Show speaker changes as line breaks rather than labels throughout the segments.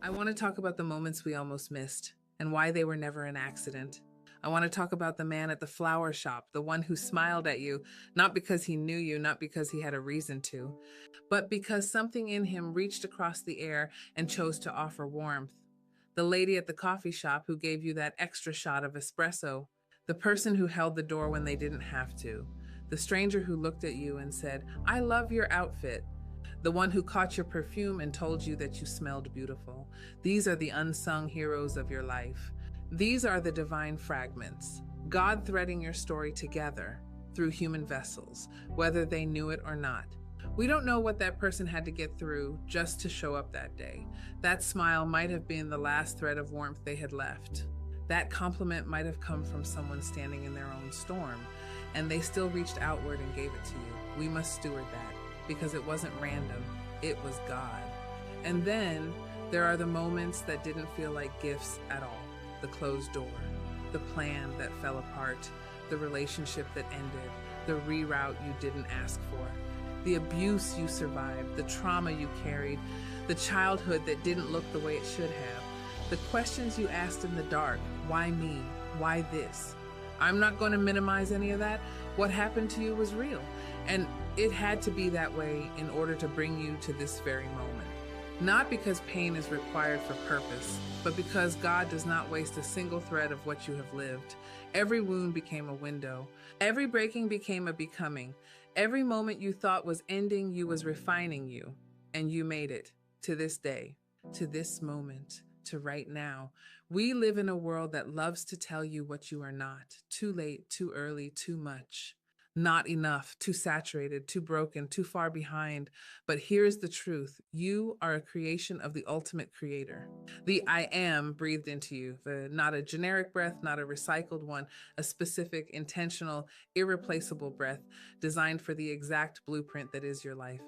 I want to talk about the moments we almost missed and why they were never an accident. I want to talk about the man at the flower shop, the one who smiled at you, not because he knew you, not because he had a reason to, but because something in him reached across the air and chose to offer warmth. The lady at the coffee shop who gave you that extra shot of espresso, the person who held the door when they didn't have to, the stranger who looked at you and said, "I love your outfit." The one who caught your perfume and told you that you smelled beautiful. These are the unsung heroes of your life. These are the divine fragments, God threading your story together through human vessels, whether they knew it or not. We don't know what that person had to get through just to show up that day. That smile might have been the last thread of warmth they had left. That compliment might have come from someone standing in their own storm, and they still reached outward and gave it to you. We must steward that because it wasn't random, it was God. And then there are the moments that didn't feel like gifts at all. The closed door, the plan that fell apart, the relationship that ended, the reroute you didn't ask for, the abuse you survived, the trauma you carried, the childhood that didn't look the way it should have, the questions you asked in the dark. Why me? Why this? I'm not going to minimize any of that. What happened to you was real, and it had to be that way in order to bring you to this very moment. Not because pain is required for purpose, but because God does not waste a single thread of what you have lived. Every wound became a window. Every breaking became a becoming. Every moment you thought was ending you was refining you, and you made it to this day, to this moment, to right now. We live in a world that loves to tell you what you are not. Too late, too early, too much. Not enough, too saturated, too broken, too far behind. But here's the truth. You are a creation of the ultimate creator. The I am breathed into you. Not a generic breath, not a recycled one, a specific, intentional, irreplaceable breath designed for the exact blueprint that is your life.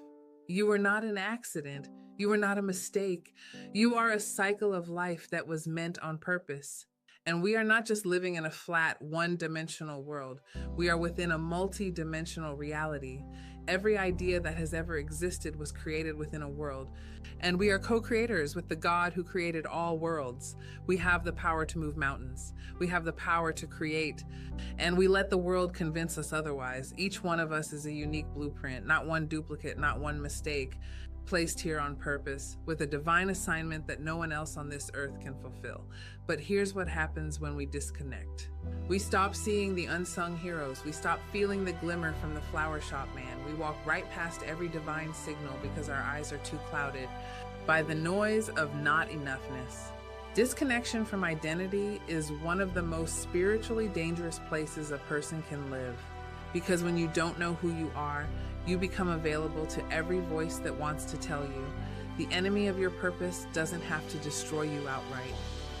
You are not an accident. You are not a mistake. You are a cycle of life that was meant on purpose. And we are not just living in a flat, one dimensional world. We are within a multi dimensional reality. Every idea that has ever existed was created within a world. And we are co creators with the God who created all worlds. We have the power to move mountains. We have the power to create. And we let the world convince us otherwise. Each one of us is a unique blueprint, not one duplicate, not one mistake, placed here on purpose with a divine assignment that no one else on this earth can fulfill. But here's what happens when we disconnect. We stop seeing the unsung heroes. We stop feeling the glimmer from the flower shop man. We walk right past every divine signal because our eyes are too clouded by the noise of not enoughness. Disconnection from identity is one of the most spiritually dangerous places a person can live. Because when you don't know who you are, you become available to every voice that wants to tell you. The enemy of your purpose doesn't have to destroy you outright.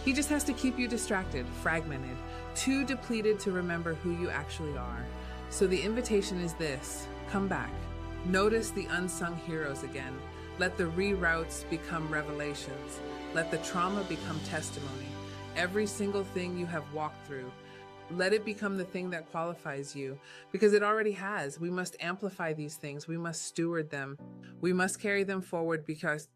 He just has to keep you distracted, fragmented, too depleted to remember who you actually are. So the invitation is this: come back. Notice the unsung heroes again. Let the reroutes become revelations. Let the trauma become testimony. Every single thing you have walked through, let it become the thing that qualifies you, because it already has. We must amplify these things. We must steward them. We must carry them forward because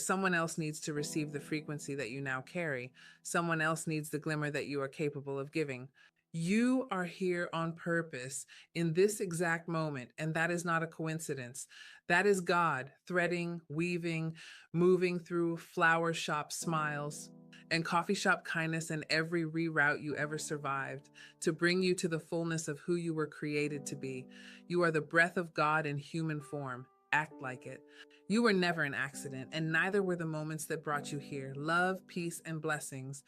someone else needs to receive the frequency that you now carry. Someone else needs the glimmer that you are capable of giving. You are here on purpose in this exact moment, and that is not a coincidence. That is God threading, weaving, moving through flower shop smiles and coffee shop kindness and every reroute you ever survived to bring you to the fullness of who you were created to be. You are the breath of God in human form. Act like it. You were never an accident, and neither were the moments that brought you here. Love, peace, and blessings.